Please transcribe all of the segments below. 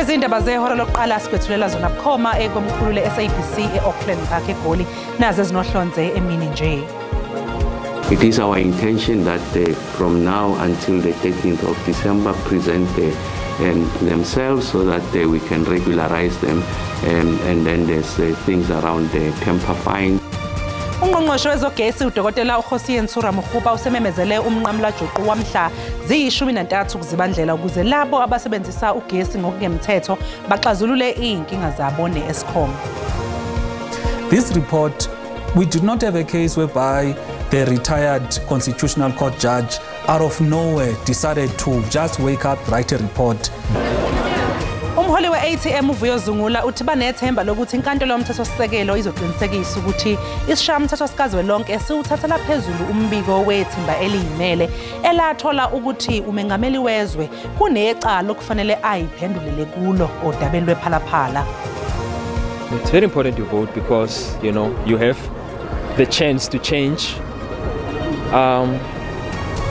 Lezi indaba zehora lokuqala sibethulela zona bukhoma ekomkhulu le-SABC e-Auckland Park eGoli nazo ezinohlonze emini nje. It is our intention that from now until the 13th of December present themselves so that we can regularize them, and then there's things around the temper fine. Ungqongqoshe wezogesi uDokotela uGosiyen Tsuramukhuba usememezele umnqamla juqu wamhla ziyi-13 kuzibandlela ukuze labo abasebenzisa ugesi ngokungemthetho baxazulule inkinga zabo ne-Eskom. This report, we did not have a case whereby the retired Constitutional Court judge out of nowhere decided to just wake up, write a report. Umholi we-ATM uVuyo Zungula uthi banethemba lokuthi inkantolo yomthethosisekelo izoqinisekisa ukuthi isishayamthetho sikazwelonke siwuthathela phezulu umbiko wethimba eliyimele elathola ukuthi umengameli wezwe kunecala okufanele ayiphendulele kulo odabeni lwephalaphala. It's very important to vote because, you have the chance to change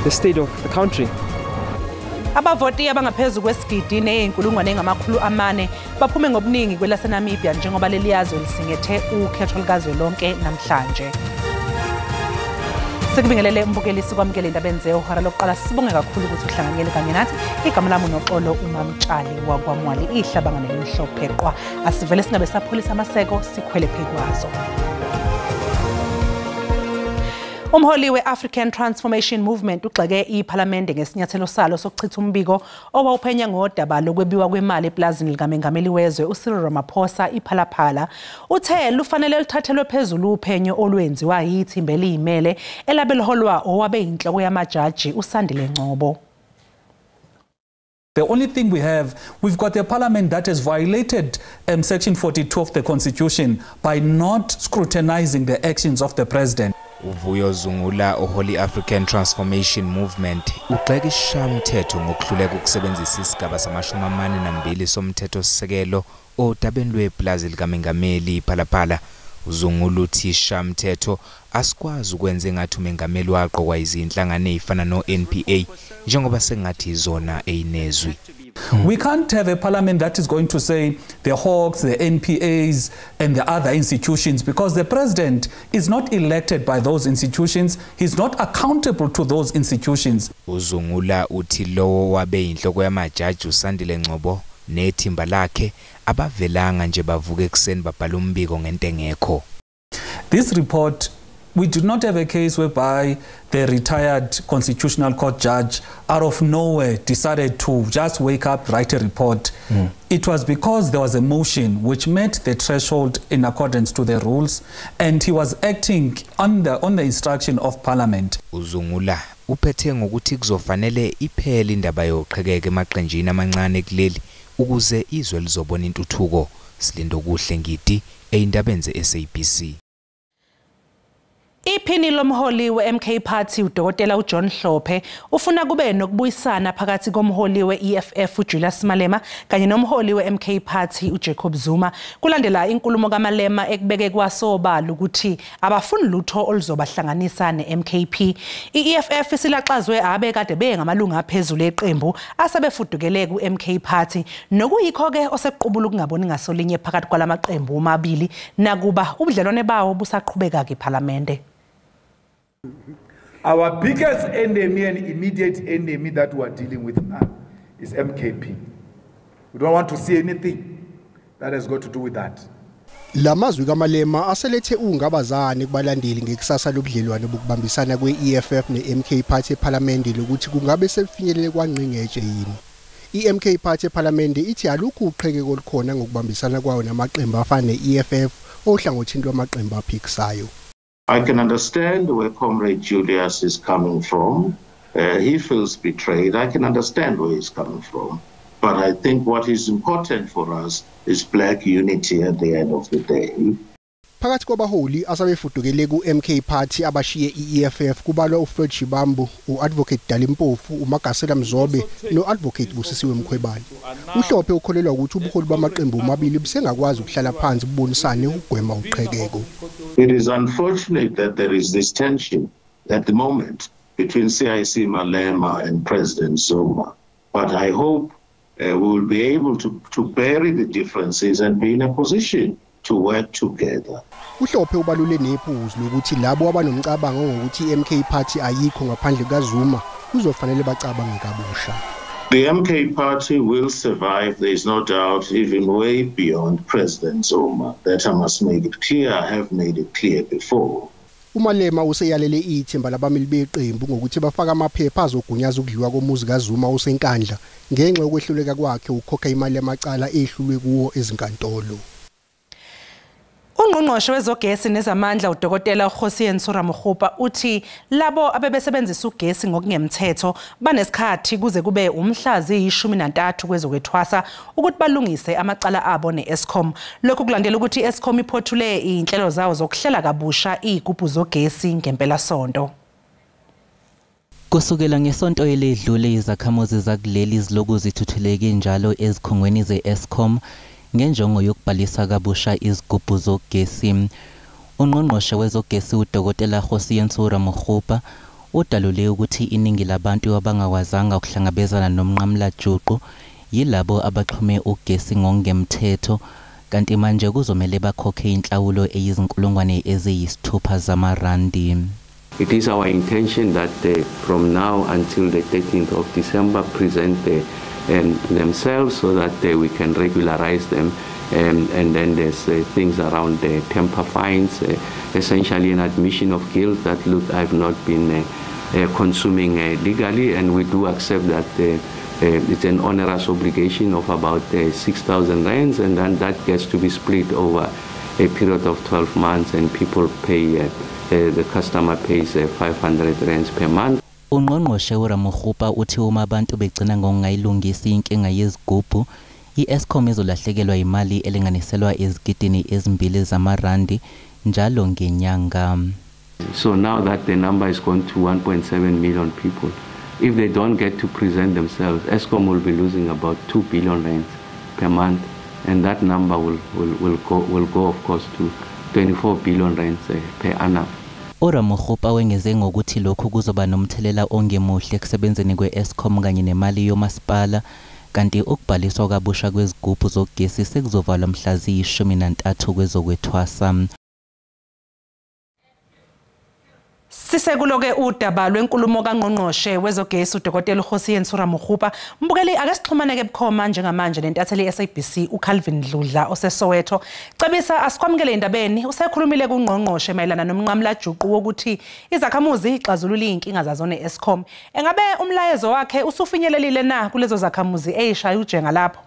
the state of the country. Abavoti abangaphezulu kwesigidi neyinkulungwane engamakhulu amane baphume ngobuningi kwelaseNamibia njengoba leliyazwe lisingethe ukhetho likazwelonke namhlanje. Sikubingelele umbukelisi kwamukele indaba enze uhora lokuqala sibonge kakhulu ukuthi uhlanganyele kanye nathi. Igama lami noXolo uMamtshali wakwaMwali ihlabangane lemhlophe qwa asivele singabe sapholisa amaseko sikhwele phekwazo. Umholi we-African Transformation Movement ugxeke iPhalamende ngesinyathelo salo sokuchitha umbiko owawuphenya ngodaba lokwebiwa kwemali eplazini likamengameli wezwe uCyril Ramaphosa iPhalaphala. Uthe lufanele lithathelwe phezulu uphenyo olwenziwa yithimba eliyimele elabe liholwa owabe inhloko yamajaji uSandile Ngcobo. The only thing we've got a parliament that has violated Section 42 of the Constitution by not scrutinizing the actions of the president. uVuyo Zungula oHoly African Transformation Movement ugxeka isishayamthetho ngokuhluleka ukusebenzisa isigaba sama-42 somthethosisekelo odabeni lweplazi likamengameli iPhalaphala. uZungula uthi isishayamthetho asikwazi ukwenza engathi umengameli waqokwa izinhlangano ezifana no-NPA njengoba sengathi izona eyinezwi. We can't have a parliament that is going to say the Hawks, the NPAs and the other institutions, because the president is not elected by those institutions. He's not accountable to those institutions. uZungula uthi lowo wabe inhloko yamajaji uSandile Ngcobo nethimba lakhe abavelanga nje bavuka ekseni babhala umbiko ngento engekho. This report, we did not have a case whereby the retired Constitutional Court judge out of nowhere decided to just wake up, write a report. It was because there was a motion which met the threshold in accordance to the rules, and he was acting on the instruction of Parliament. uZungula uphethe ngokuthi kuzofanele iphele indaba yoqhekeka emaqenjini amancane kuleli ukuze izwe lizobona intuthuko. Silindo kuhle ngidi eindabeni ze-SABC. Iphini lomholi we-MK Party uDokotela uJohn Hlophe ufuna kube nokubuyisana phakathi komholi we-EFF uJulius Malema kanye nomholi we-MK Party uJacob Zuma kulandela inkulumo kaMalema ekubeke kwasobala ukuthi abafuni lutho oluzobahlanganisa ne-MKP. I-EFF isilaxazwe abe kade bengamalunga aphezulu eqembu asebefudukele ku-MK Party nokuyikho ke osequbula ukungaboni ngasolinye phakathi kwalamaqembu omabili nakuba ubudlelwane bawo busaqhubeka ke ePhalamende. Our biggest enemy and immediate enemy that we are dealing with now is MKP. We don't want to see anything that has got to do with that. Lamazwi kaMalema aselethe ungabazane kubalandeli ngekusasa lobudlelwane bokubambisana kwe-EFF ne-MK Party ePhalamende lokuthi kungabe sefinyelele kwangqingetshe yini. I-MK Party ePhalamende ithi alukho uqhekeko olukhona ngokubambisana kwayo namaqembu afana ne-EFF ohlangothini lwamaqembu aphikisayo. I can understand where Comrade Julius is coming from. He feels betrayed. I can understand where he's coming from. But I think what is important for us is black unity at the end of the day. Phakathi kwabaholi asabefudukele ku-MK Party abashiye i-EFF kubalwa uFred Shibambu, uAdvocate Dalimpofu, uMagasela Mzobe noAdvocate Busisiwe Mkhwebane. uHlophe ukholelwa ukuthi ubuholi bamaqembu omabili busengakwazi ukuhlala phansi bubonisane ukugwema uqhekeko. It is unfortunate that there is this tension at the moment between CIC Malema and President Zuma. But I hope we will be able to bury the differences and be in a position to work together. uHlophe ubalule nephuzu lokuthi labo abanomcabango ngokuthi iMK Party ayikho ngaphandle kaZuma kuzofanele bacabange kabusha. The MK Party will survive, there is no doubt, even way beyond President Zuma. That I must make it clear, I have made it clear before. uMalema useyalele ithemba labameli beqembu ngokuthi bafaka amaphepha azogunyaza ukudliwa komuzi kaZuma usenkandla ngenxa yokwehluleka kwakhe ukukhokha imali yamacala ehlulwe kuwo ezinkantolo. Ungqongqoshe wezogesi nezamandla uDokotela uGosiyensu Ramokgopa uthi labo abebesebenzisa ugesi ngokungemthetho banesikhathi kuze kube umhlazi 13 kwezokwethwasa ukuthi balungise amacala abo neEskom. Lokhu kulandela ukuthi iEskom iphothule inhlelo zawo zokuhlela kabusha izigubhu zogesi ngempela sonto. Kusukela ngesonto eledlule izakhamuzi zakuleli ziloku zithuthuleke njalo ezikhongweni zeEskom ngenjongo yokubhalisa kabusha izigubhu zogesi. Ungqongqoshe wezogesi uDokotela Gosiyensu Ramokgopa udalule ukuthi iningi labantu abangakwazanga ukuhlangabezana nomnqamla juqu yilabo abaxhume ugesi ngokungemthetho kanti manje kuzomela bakhokhe inhlawulo eyizinkulungwane eziyisithupha zamarandi. It is our intention that from now until the 13th of December present themselves so that we can regularize them, and then there's things around the temper fines, essentially an admission of guilt that look, I've not been consuming legally, and we do accept that it's an onerous obligation of about 6,000 rands, and then that gets to be split over a period of 12 months, and people pay, the customer pays 500 rands per month. Ungqongqoshe uRamokgopa uthi uma abantu begcina ngokungayilungisa inkinga yezigubhu iEskom izolahlekelwa imali elinganiselwa ezigidini ezimbili zamarandi njalo ngenyanga. So now that the number is gone to 1.7 million people, if they don't get to present themselves, Eskom will be losing about 2 billion rands per month, and that number will go of course to 24 billion rands per annum. uRamokgopa wengeze ngokuthi lokhu kuzoba nomthelela ongemuhle kusebenzeni kweEskom kanye nemali yomasipala kanti ukubhaliswa kabusha kwezigubhu zogesi sekuzovalwa mhla ziyi-13 kwezokwethwasa. Sisekuloke udaba lwenkulumo kaNgqongqoshe wezogesi uDokotela uGosiyensu Ramokgopa. Mbukeli ake sixhumaneke bukhoma njengamanje nentatheli yeSABC uCalvin Dludla oseSoweto. Cabisa asikwamukele indabeni usekhulumile kuNgqongqoshe mayelana nomnqamla juqu wokuthi izakhamuzi ixazulula inkinga zazo neEskom. Engabe umlayezo wakhe usufinyelelile na kulezo zakhamuzi eyishaya ujenga lapho?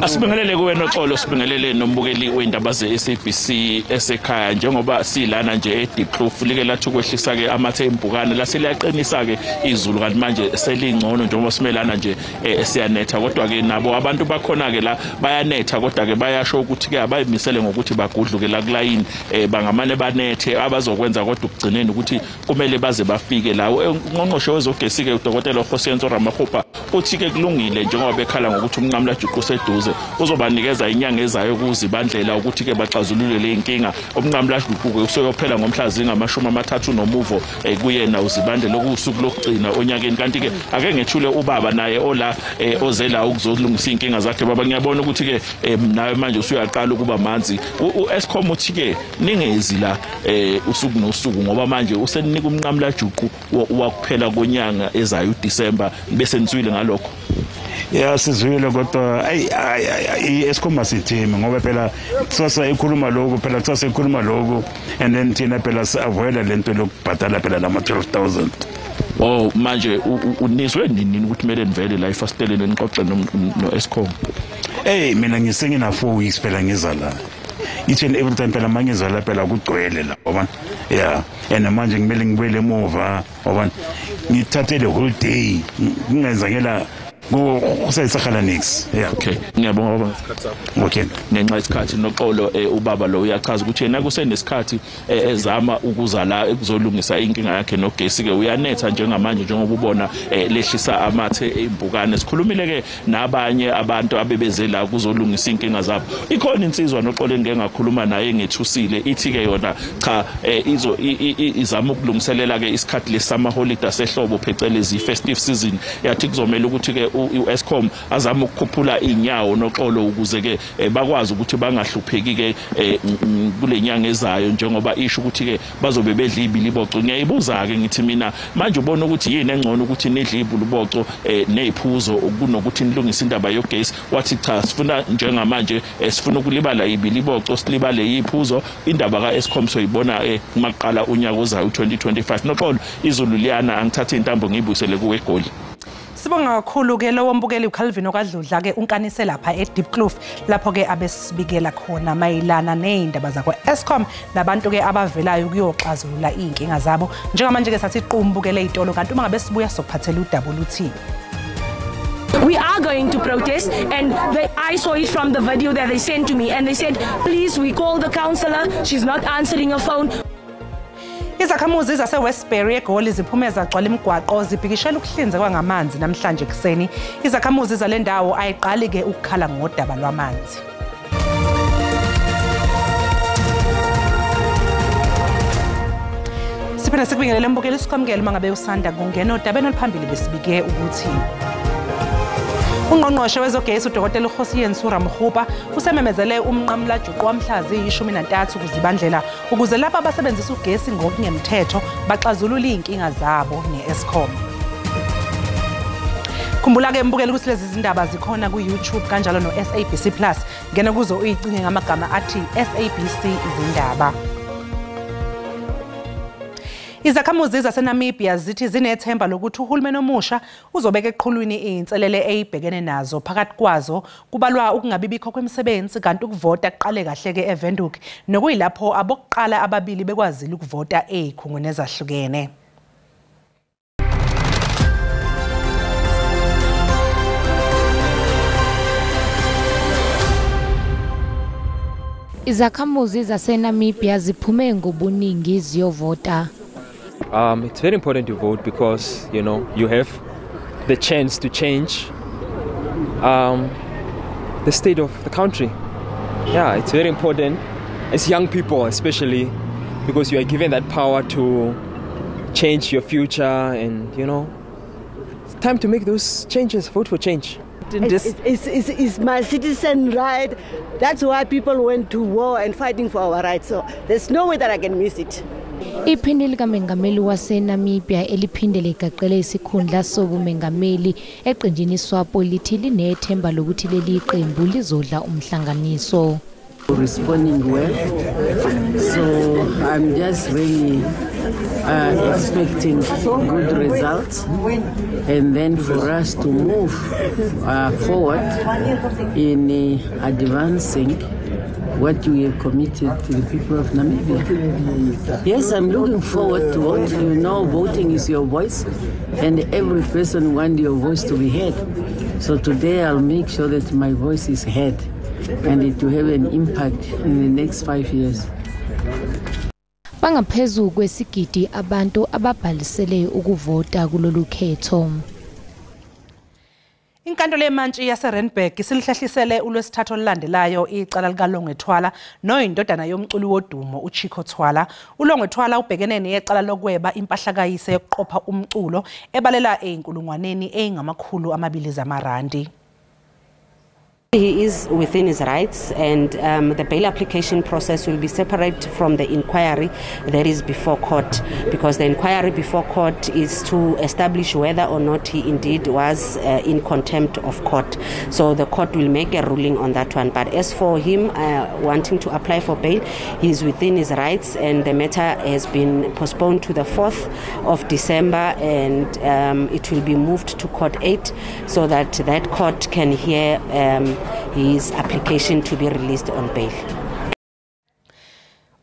Asibingelele kuwena Xolo, sibingelele nombukeli weindaba zeSABC esekhaya njengoba silana nje eDiepkloof like lathi ukwehlisa ke amathembukane la seliyaqinisa ke izulu kanti manje selingcono njengoba simelana nje siyanetha kodwa ke nabo abantu bakhona ke la bayanetha kodwa ke bayasho ukuthi ke abayimisele ngokuthi bagudluke la kulayini bangamane banethe abazokwenza kodwa ukugcineni ukuthi kumele baze bafike la. Ungqongqoshe wezogesi ke uDokotela uGosiyensu Ramokgopa uthi ke kulungile njengoba bekhala ngokuthi umnqamla kuseduze uzobanikeza inyanga ezayo ukuzibandlela ukuthi ke baxazulule le inkinga. Umnqamla juqu usoyophela ngomhla zinga-30 nomuvo kuyena uzibandela okusuku lokugcina onyakeni kanti ke ake ngethule ubaba naye ola ozela ukuzolungisa inkinga zakhe. Baba ngiyabona ukuthi ke nawe manje usuyaqala ukuba manzi. uEskom uthi ke ningezi la usuku nosuku ngoba manje useninika umnqamla juqu wakuphela konyanga ezayo uDisemba bese nizwile ngalokho. Ya sizwile kodwa iEskom asitheme ngoba phela kusasa ikhuluma lokho phela kusasa ikhuluma lokho and then thina phela siavoida lento lokubhadala phela lama 12,000. Oh manje unizwe nini ukuthi kumele nivele la ifasteleni nixoxe noEskom? Mina ngisengina 4 weeks phela ngiza la. Each and every time phela mangizwa la phela kugcwele la ngoba yeah and manje ngimele ngibuyele emuva ngoba ngithathe the whole day ngingenzakela kusayisakhala nix. Yeah. Okay. Ngiyabonga baba ngesikhathi sakho. Okay. Ngenxa isikhathi noxolo ubaba lo uyachaza ukuthi yena kusenesikhathi ezama ukuza la ekuzolungisa inkinga yakhe nogesi ke uyanetha njengamanje njengoba ubona lehlisa amathe eimbukane. Sikhulumile ke nabanye abantu abebeze la kuzolungisa inkinga zabo. Ikhona insizwa noxolo engengakhuluma naye ngethusile ithi ke yona cha izama ukulungiselela ke isikhathi lesummer holiday sehlobo phecelezi festive season yathi kuzomela ukuthi ke uEskom azama ukukhuphula inyawo noxolo ukuze ke bakwazi ukuthi bangahlupheki ke kulenyanga ezayo njengoba isho ukuthi ke bazobe bedla ibiliboco. Ngiyayibuza ke ngithi mina manje ubona ukuthi yini engcono ukuthi nidle ibiliboco neziphuzo kunokuthi nilungise indaba yogesi. Wathi cha sifuna njengamanje sifuna ukulibala ibiliboco silibale iziphuzo. Indaba kaEskom soyibona kumaqala unyaka ozayo 2025 noxolo izulu liyana angithathe intambo ngiyibuyisele kuwe eGoli. Sibonga kakhulu ke lo wombukeli uCalvin okadludla ke unkanise lapha eDeepkloof lapho ke abesibikela khona mayilana neindaba zakwa Eskom nabantu ke abavelayo kuyoxazulula inkinga zabo. Njengamanje ke sathi iqumbukele izitolo kanti uma ngabe sibuya sokuphathela uWT. We are going to protest, and I saw it from the video that they sent to me, and they said, please, we call the councillor, she's not answering her phone. Izakhamuzi zaseWestbury eGoli ziphumeza gcwala imigwaqo zibhikishela ukuhlinzekwa ngamanzi namhlanje kuseni. Izakhamuzi zalendawo ayiqali ke ukukhala ngodaba lwamanzi. Siphinde sikubingelele mbukeli sikwamukele mangabe usanda kungena odabeni oluphambili besibike ukuthi Ungqongqoshe wezogesi uDokotela uGosiyen Suramkhupa usememezele umnqamlajuqu wamhlazi 13 kuzibandlela ukuze lapha abasebenzisa ugesi ngokungemthetho baxazulula inkinga zabo neEskom. Khumbula ke mbukeli ukuthi lezi zindaba zikhona ku-YouTube kanjalo no-SABC Plus. Ngena kuzo uyicinge ngamagama athi SABC izindaba. Izakhamuzi zaseNamibia zithi zinethemba lokuthi uhulumeni omusha uzobeka eqhulwini izinselele ezibhekene nazo phakathi kwazo kubalwa ukungabibikho kwemisebenzi kanti ukuvota kuqale kahle ke eVenduk nokuyilapho abokuqala ababili bekwazile ukuvota ezikhungweni ezahlukene. Izakhamuzi zaseNamibia ziphume ngobuningi ziyovota. It's very important to vote because, you know, you have the chance to change the state of the country. Yeah, it's very important as young people, especially because you are given that power to change your future and, you know, it's time to make those changes, vote for change. It's my citizen right. That's why people went to war and fighting for our rights. So there's no way that I can miss it. Iphini likaMengameli waseNamibia eliphinde ligaqele isikhundla sobumengameli eqenjini SWAPO lithi linethemba lokuthi leli qembu lizodla umhlanganiso. Responding well, so I'm just really expecting good results, and then for us to move forward in advancing what we have committed to the people of Namibia. Yes, I'm looking forward to vote. You know, voting is your voice, and every person wants your voice to be heard. So today I'll make sure that my voice is heard, and it will have an impact in the next 5 years. Bangaphezu kwesigidi abantu ababhalisele ukuvota kulolu khetho. Inkantolo yemantshi yaseRandburg isilihlelisele uLwesithathu olulandelayo icala likaLongwethwala noyindodana yomculi wodumo uChico Thwala. uLongwethwala ubhekene necala lokweba impahlakayise yokuqopha umculo ebalela eyinkulungwaneni eyingamakhulu zamarandi. He is within his rights, and the bail application process will be separate from the inquiry that is before court, because the inquiry before court is to establish whether or not he indeed was in contempt of court. So the court will make a ruling on that one. But as for him wanting to apply for bail, he is within his rights, and the matter has been postponed to the 4th of December, and it will be moved to Court 8 so that that court can hear his application to be released on bail.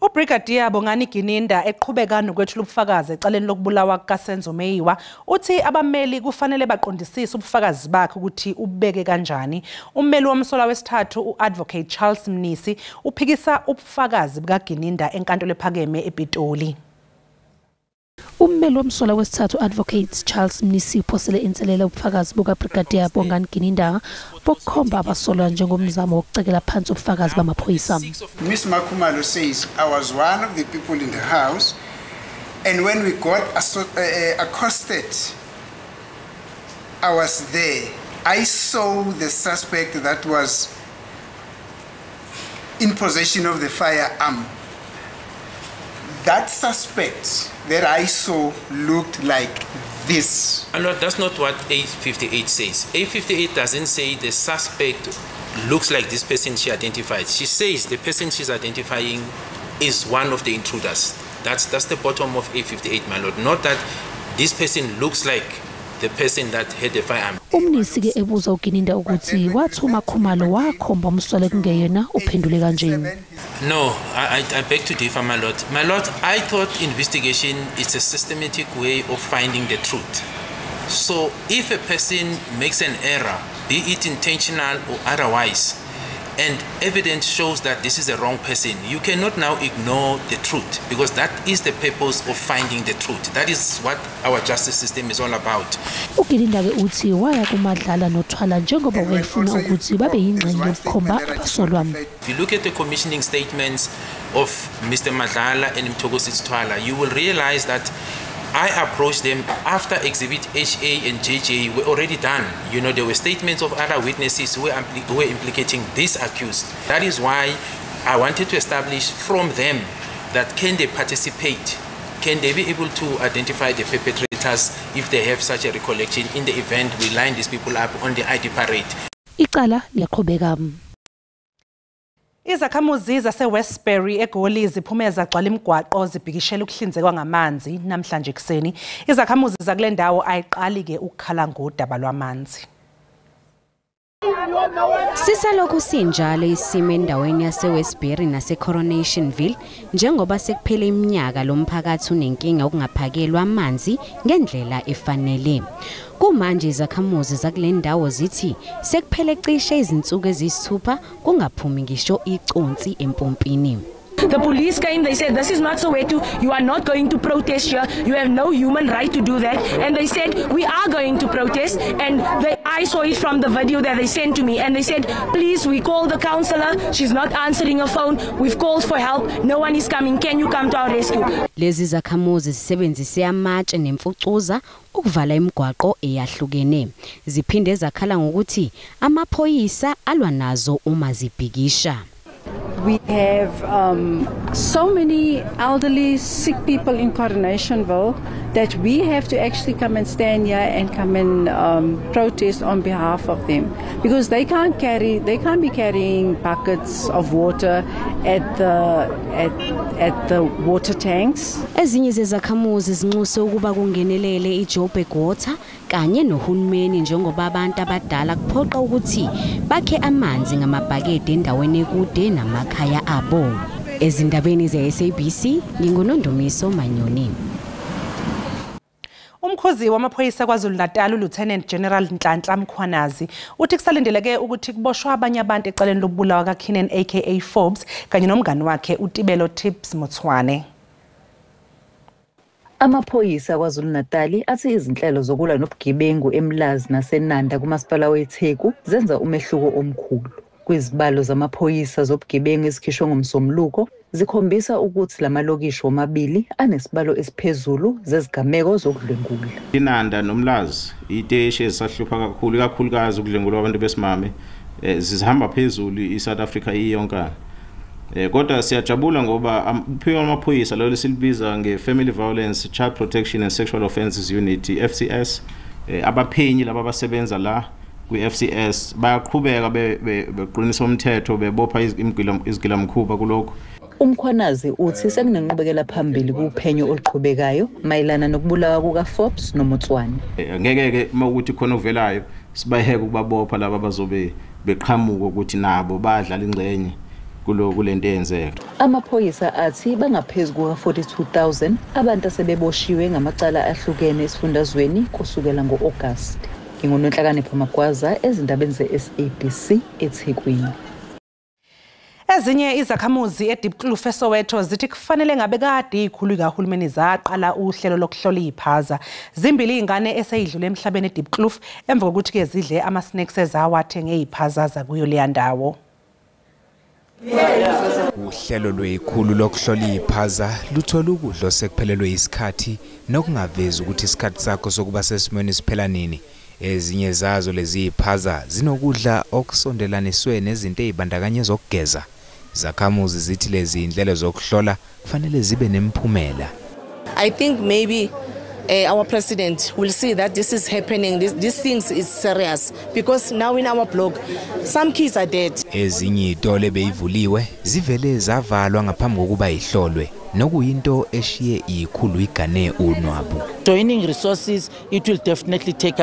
Ubrigadier Bongani Gininda eqhubeka nokwethula ubufakazi ecaleni lokubulawa kukaSenzo Meyiwa uthi abameli kufanele baqondisise ubufakazi bakhe ukuthi ubeke kanjani. Ummeli womsola wesithathu uAdvocate Charles Mnisi uphikisa ubufakazi bukaGininda enkantolo ephakeme ePitoli. Ummeli womsola wesithathu Advocate Charles Mnisi uphosele inselela ubufakazi bukaBrigadier Bongani Gininda bokukhomba abasolwa njengomzamo wokucekela phansi ubufakazi bamaphoyisa. Ms. Makhumalo says, I was one of the people in the house, and when we got accosted, I was there. I saw the suspect that was in possession of the firearm. That suspect that I saw looked like this. And that's not what A58 says. A58 doesn't say the suspect looks like this person she identified. She says the person she's identifying is one of the intruders. That's the bottom of A58, my lord. Not that this person looks like the person that had the firearm. Umnisi ke ebuza uGininda ukuthi wathi uMakhumalo wakhomba umswele kungeyena uphendule kanje. No, I beg to differ, my lord. My lord, I thought investigation is a systematic way of finding the truth. So if a person makes an error, be it intentional or otherwise, and evidence shows that this is a wrong person, you cannot now ignore the truth, because that is the purpose of finding the truth. That is what our justice system is all about. uGininda ke uthi waya kumadlala nothwala njengoba wayefuna ukuthi babe yingxenye yokukhomba abasolwa. If you look at the commissioning statements of Mr. Madlala and Mthokozisi Thwala, you will realize that I approached them after Exhibit HA and JJ were already done. You know, there were statements of other witnesses who were implicating this accused. That is why I wanted to establish from them that can they participate? Can they be able to identify the perpetrators if they have such a recollection in the event we line these people up on the ID parade? Icala liyaqhubeka. Izakhamuzi zase-Westbury eGoli ziphumeza gcwala imigwaqo zibhikishela ukuhlinzekwa ngamanzi namhlanje kuseni. Izakhamuzi zakule ndawo ayiqali ke ukukhala ngodaba lwamanzi. Sisalokhu sinjalo isimo endaweni yase-Westbury nase-Coronationville njengoba sekuphele iminyaka lo mphakathi unenkinga okungaphakelwa amanzi ngendlela efanele. Kumanje izakhamuzi zakule ndawo zithi sekuphele cishe izinsuku ezisithupha kungaphumi ngisho iconsi empompini. The police came, they said, this is not Soweto, you are not going to protest here, you have no human right to do that. And they said, we are going to protest. And I saw it from the video that they sent to me. And they said, please, we called the councillor, she's not answering her phone, we've called for help, no one is coming, can you come to our rescue? Lezi zakhamuzi zisebenzise amatshe nemfucuza ukuvala imigwaqo eyahlukene. Ziphinde zakhala ngokuthi amaphoyisa alwa nazo uma zibhikisha. We have so many elderly, sick people in Coronationville that we have to actually come and stand here and come and protest on behalf of them, because they can't be carrying buckets of water at the water tanks. Ezinye zezakhamuzi zinxuse ukuba kungenelele iJoburg Water kanye nohulumeni njengoba abantu abadala kuphoqa ukuthi bakhe amanzi ngamabhakede endaweni ekude namakhaya abo. Ezindabeni ze-SABC ngingunondomiso Manyoni. Umkhuzi wamaphoyisa kwaZulu-Natal uLieutenant General Nhlanhla Mkhwanazi uthi kusalindeleke ukuthi kuboshwa abanye abantu ecaleni lobulawa kaKenan aka Forbes kanye nomngani wakhe uTibelo Tips Motswane. Amaphoyisa kwaZulu-Natal athi izinhlelo zokulwa nobugebengu eMlazi naseNanda kumasipala weTheku zenza umehluko omkhulu. Kwizibalo zamaphoyisa zobugebengu ezikhishwe ngomsombuluko zikhombisa ukuthi lamalokisho omabili anesibalo esiphezulu zezigameko zokudlwengula. INanda noMlazi iteshi ezisahlupha kakhulukazi ukudlwengulwa abantu besimame zihamba phezulu iSouth Africa iyonkana. Kodwa siyajabula ngoba uphiwa amaphoyisa lo lesilibiza ngeFamily Violence Child Protection and Sexual Offences Unit FCS abaphenyi laba abasebenza la kwi-FCS bayaqhubeka beqinisa umthetho bebopha izigilamkhuba kuloko. Umkhwanazi uthi sekunenqubekela phambili kuphenyo oluqhubekayo mayelana nokubulawa kukaForbes noMotswane. Ngeke mawukuthi khona ovelayo sibaheke ukubabopha laba bazobe beqhamuka ukuthi nabo badlala ingcenye kulento eyenzeka. Amaphoyisa athi bangaphezulu kuka-42,000 abantu asebeboshiwe ngamacala ahlukene esifundazweni kusukela ngo-August. NginguNonhlakanipho Magwaza ezindabeni ze-SABC eThekwini. Ezinye izakhamuzi eDiepkloof eSoweto zithi kufanele ngabe kade ikhulu kahulumeni zaqala uhlelo lokuhlola iphaza. Zimbili ingane eseyidlule emhlabeni eDiepkloof emva kokuthi ke zidle ama-snacks ezawathenge iphaza zakuyo leya ndawo. Uhlelo lwekhulu lokuhlola iphaza luthola ukudla osekuphelelwe isikhathi nokungavezi ukuthi isikhathi sakho sokuba sesimweni siphela nini. Ezinye zazo lezi iphaza zinokudla okusondelaniswe nezinto ezibandakanye zokugeza. Zakhamuzi zithi lezi indlela zokuhlola kufanele zibe nemphumela. I think maybe our president will see that this is happening, these things is serious, because now in our block some kids are dead. Ezinye itole beyivuliwe zivele zavalwa ngaphambi kokuba ihlolwe nokuyinto eshiye ikhulu igane unwabu. Joining resources, it will definitely take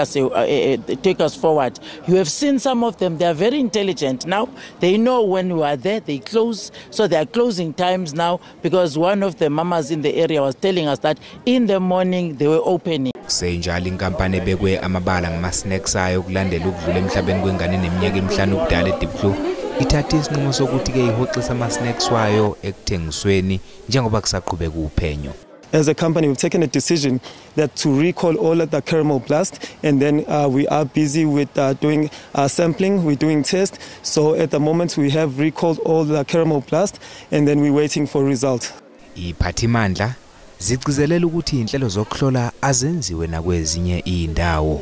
us forward. You have seen some of them, they are very intelligent now. They know when we are there, they close. So they are closing times now, because one of the mamas in the area was telling us that in the morning they were opening. Senjalo inkampani ebekwe amabala ngama-snacks ayo kulandela ukudlula emhlabeni kwengane neminyaka emihlanu ubudala eDiepkloof ithathe isinqumo sokuthi ke ihoxisa ama-snacks wayo ekuthengisweni njengoba kusaqhubeka uphenyo. As a company, we've taken a decision that to recall all of the caramel blast, and then we are busy with doing sampling, we're doing tests. So at the moment we have recalled all the caramel blast, and then we're waiting for results. Iphathimandla zigcizelela ukuthi inhlelo zokuhlola azenziwe nakwezinye indawo.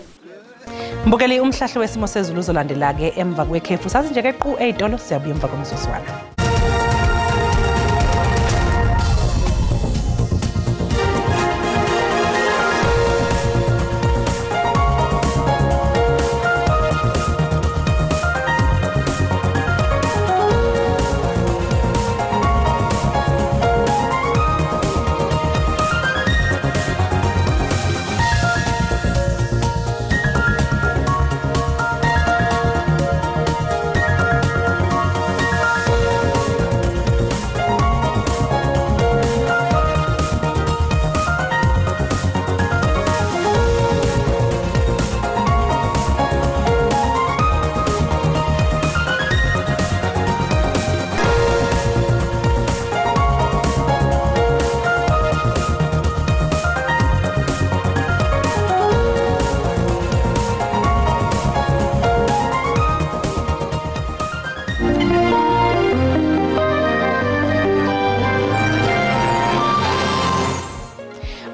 Mbukeli umhlahlo wesimo sezulu uzolandela ke emva kwekhefu sathi nje ke qhu eyitolo siyabuya emva komzuzwana.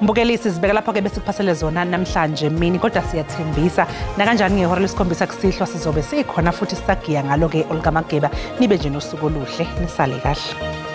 Mbukeli sizibeka lapho ke bese kuphasele zona namhlanje mini kodwa siyathembisa na kanjani ngehora lesikhombisa kusihlwa sizobe sikhona futhi sisagiya ngalo ke Olga Mageba nibe nje nosuku oluhle nisale kahle.